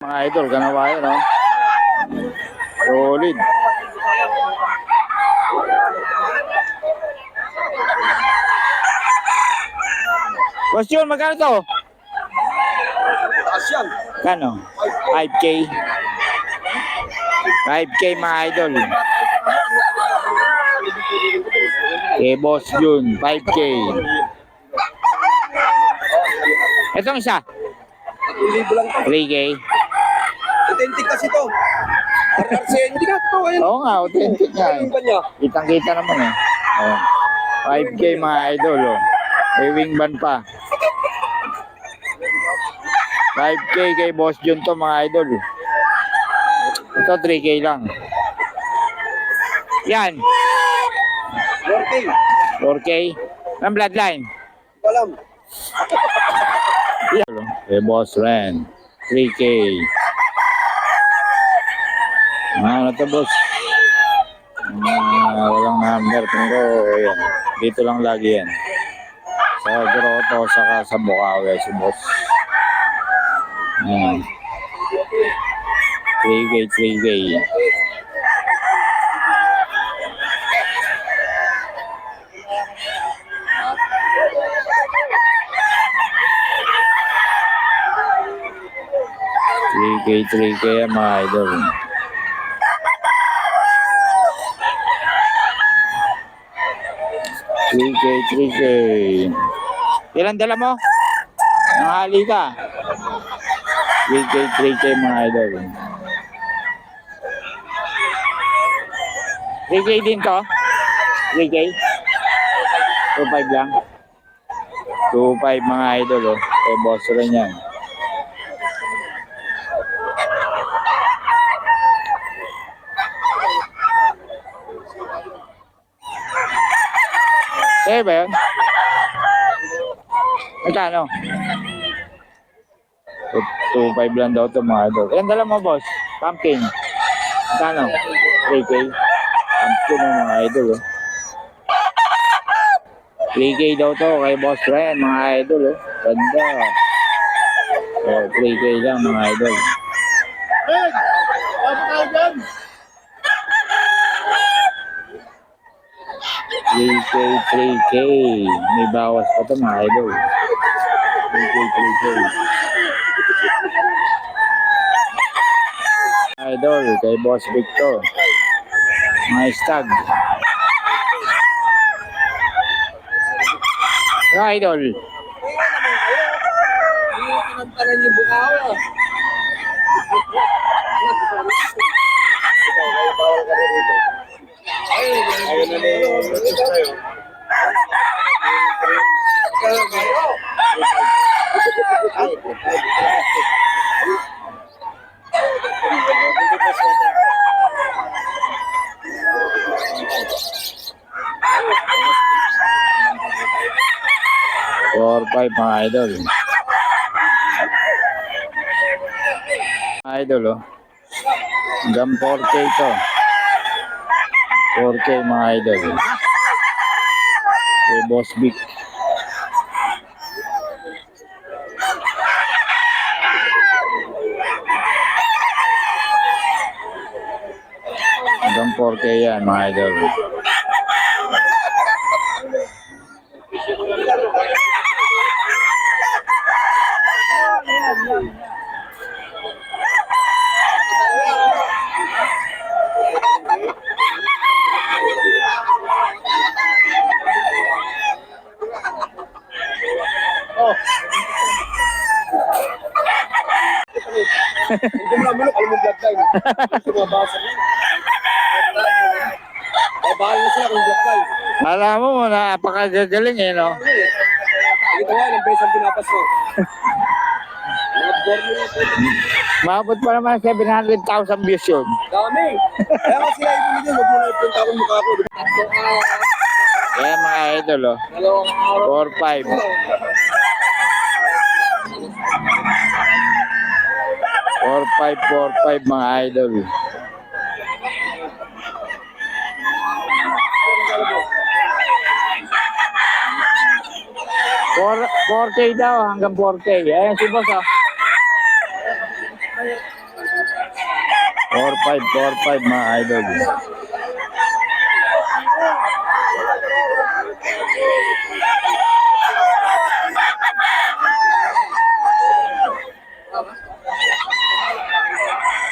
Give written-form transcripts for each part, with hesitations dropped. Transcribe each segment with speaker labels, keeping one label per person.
Speaker 1: mga idol, kanawayan, no? Solid. Boss Jun, magkano to?
Speaker 2: Asyan.
Speaker 1: Kano? 5K. 5K mga idol. Boss Jun, 5K. Itong isa?
Speaker 2: 3,000 lang to.
Speaker 1: 3K.
Speaker 2: Authentic kasi to. RRC, hindi ka to. Ayun.
Speaker 1: Oo nga, authentic nga.
Speaker 2: Ayun ba niya?
Speaker 1: Kitang-kita naman eh. Oh. 5K mga idol, oh. May wingman pa. 5K kay Boss Jun to mga idol. Ito 3K lang. Yan.
Speaker 2: 4K.
Speaker 1: 4K. Ng bloodline.
Speaker 2: Alam.
Speaker 1: Yan. Kay Boss Ren. 3K. Ano to boss? Walang number. Pero yan. Dito lang lagi yan. Sa Grotto saka sa Bukawi si boss. Ayan. 3K, 3K. Three K yan mga idol. Three K. Ilan dala mo? Nanghali ka. 3K mga idol. 3K din to? 3K? 2.5 lang? 2.5 mga idol, oh. Kay boss rin yan. Eh ba yun? Magkano? 2.5 lang daw ito mga idol. Ilan dala mo boss? Pumpkin. Magkano? 3K. Pumpkin ng mga idol, oh. 3K daw to kay Boss Ren mga idol, oh. Ganda. Oh, 3K lang mga idol.
Speaker 2: Hey! Dapat tayo dyan!
Speaker 1: 3K. May bawas pa to mga idol. 3K. Idol, kay Boss Victor. Mga stag. Idol.
Speaker 2: Pinagtanan yung Bukawi, ah. Ayun na tayo.
Speaker 1: Four, 5 mga idol. Idol, oh. Hanggang 4K to. 4K mga idol. Kay Boss Vic. Hanggang 4K yan mga idol.
Speaker 2: Hindi mo naman, alam mo bloodline. Gusto mo mabasa mo. Babahan na sila kung bloodline.
Speaker 1: Alam mo, napakagagaling eh, no?
Speaker 2: Ito nga, ilang beses ang pinapas mo. Mga born mo na po.
Speaker 1: Maabot pa naman 700,000 views yun.
Speaker 2: Dami. Kaya nga sila ibigin, huwag mo na ipunta akong mukha ko.
Speaker 1: Kaya mga idol, oh.
Speaker 2: Dalawang araw.
Speaker 1: 4-5. 4-5 mga idol. Four 4K daw hanggang 4K. Ayan si boss, oh. 4-5 mga idol.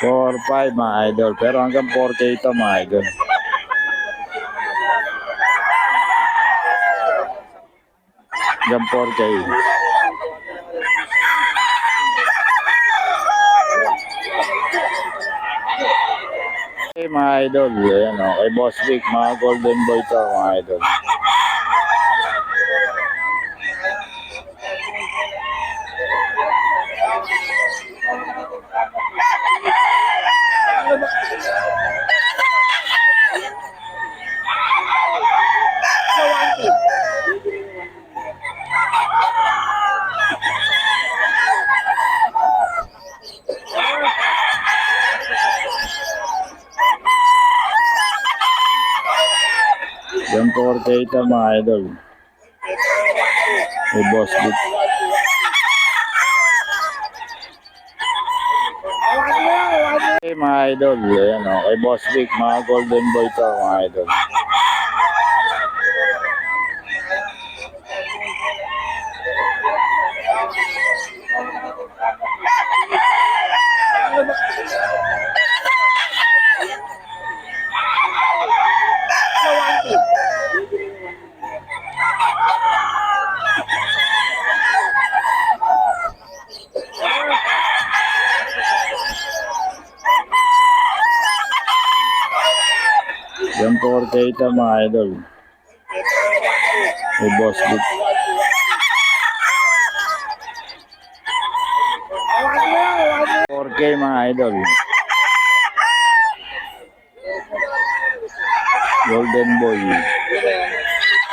Speaker 1: Four, five mga idol. Pero hanggang 4K ito mga idol. Hanggang 4K. Okay mga idol. Ayan o. Kay Boss Vic, mga golden boy to mga idol. Hanggang 4K ito mga idol. Kay Boss Vic. Okay mga idol. Ayan o. Kay Boss Vic, mga golden boy to mga idol. Hanggang 4K ito mga idol. Kay Boss Vic. K mga idol. Golden boy.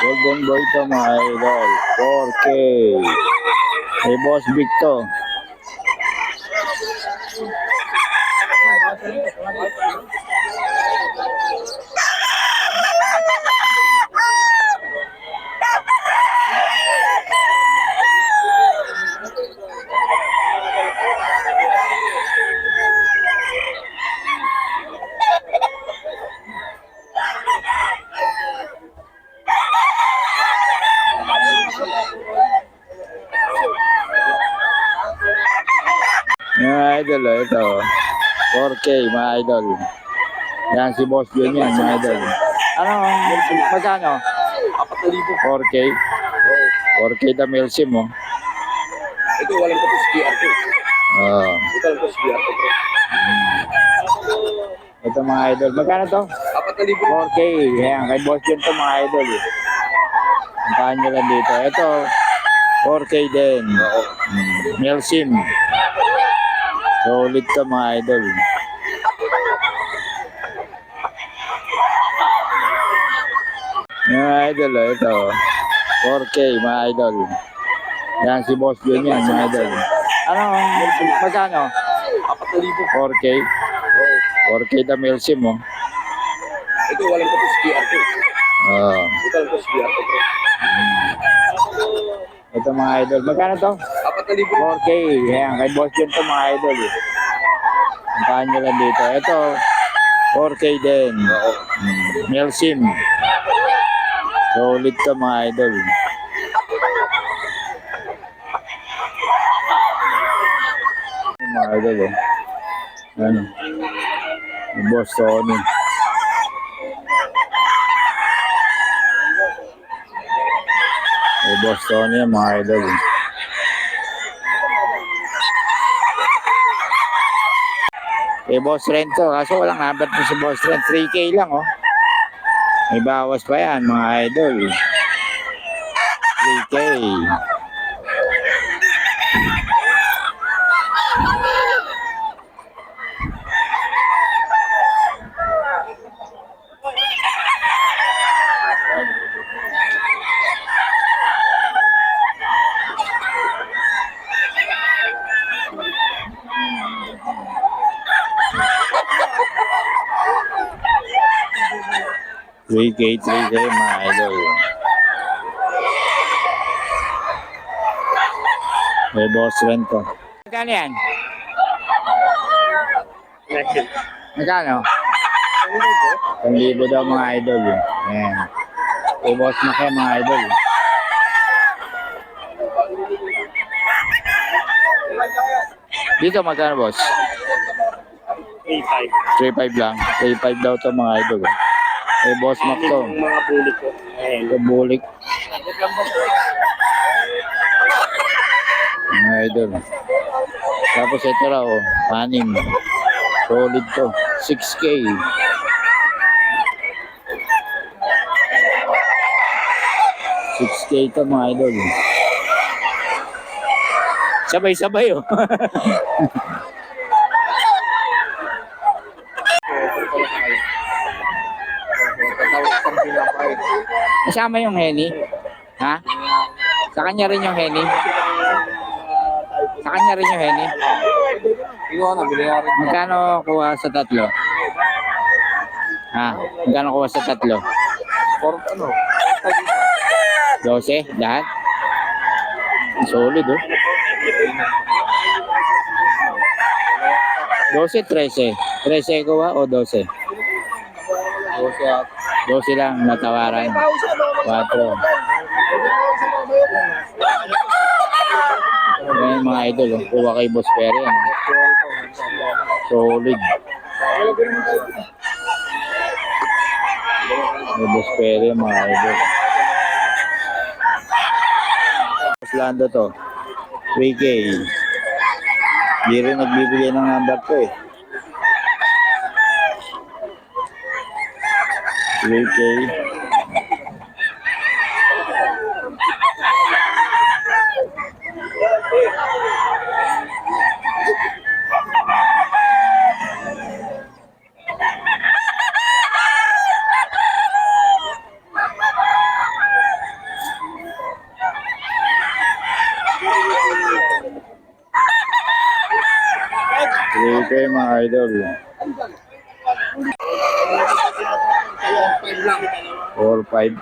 Speaker 1: Golden boy to mga idol. 4K. Kay Boss Vic to. Mga idol, ito. 4K mga idol. Yan si Boss John yan mga idol. Ano, magkano? 4K. 4K na Milsim mo.
Speaker 2: Ito, walang tapos PR ko.
Speaker 1: Oo.
Speaker 2: Ito, walang tapos PR ko.
Speaker 1: Ito mga idol. Magkano to?
Speaker 2: 4,000.
Speaker 1: 4K. Yan, kay Boss John to mga idol. Puntahan nyo lang dito. Ito, 4K din. Milsim. Solid to mga idol. Mga idol, ito. 4K mga idol. Yan si Boss John yan mga idol. Ano, magkano?
Speaker 2: 4,000.
Speaker 1: 4K. 4K na Milsim mo.
Speaker 2: Ito, walang tapos PR ko.
Speaker 1: Oo.
Speaker 2: Ito, walang tapos PR ko.
Speaker 1: Ito mga idol. Magkano to?
Speaker 2: 4,000.
Speaker 1: 4K. Yan, kay Boss John to mga idol. Puntahan nyo lang dito. Ito, 4K din. Milsim. Solid to mga idol. Mga idol oh. Ano? Boss Tony. Boss Tony yan mga idol. Boss Rento. Kaso walang number po si Boss Rent. 3K lang oh. May bawas pa yan mga idol. 3K. Three K mga idol. May Boss Rento. Magkano yan? Magkano? 1,000 daw mga idol. Ayan. Kay Boss Mac yan mga idol. Dito magkano boss? 3,500 lang. 3,500 daw to mga idol. Kay Boss Mac to.
Speaker 2: Mga bulik ko.
Speaker 1: Ito bulik. Mga idol. Tapos ito raw, anim. Solid to. 6K. 6K to mga idol. Sabay-sabay oh. Kasama yung Henny? Ha? Sa kanya rin yung Henny? Sa kanya rin yung Henny? Magkano kuha sa tatlo? Ha? Magkano kuha sa tatlo? 12? Lahat? Solid oh. 12, 13. 13 kuha o 12? 12 lang natawaran. 4. Ayan mga idol, oh. Kuha kay Boss Perry. Yan. Solid. May Boss Perry mga idol. Boss Lando to. 3K. Di rin nagbibigay ng number to eh. 3K. Okay, mga idol. 4-5.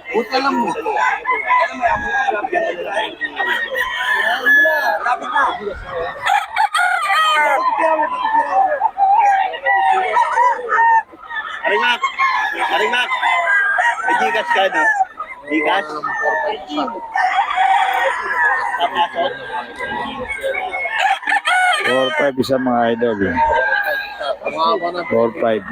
Speaker 2: Buta lang mo. Aringat! Aringat! May gigas ka na. Gigas? Tapasok?
Speaker 1: 4-5 isa mga idol. 4-5.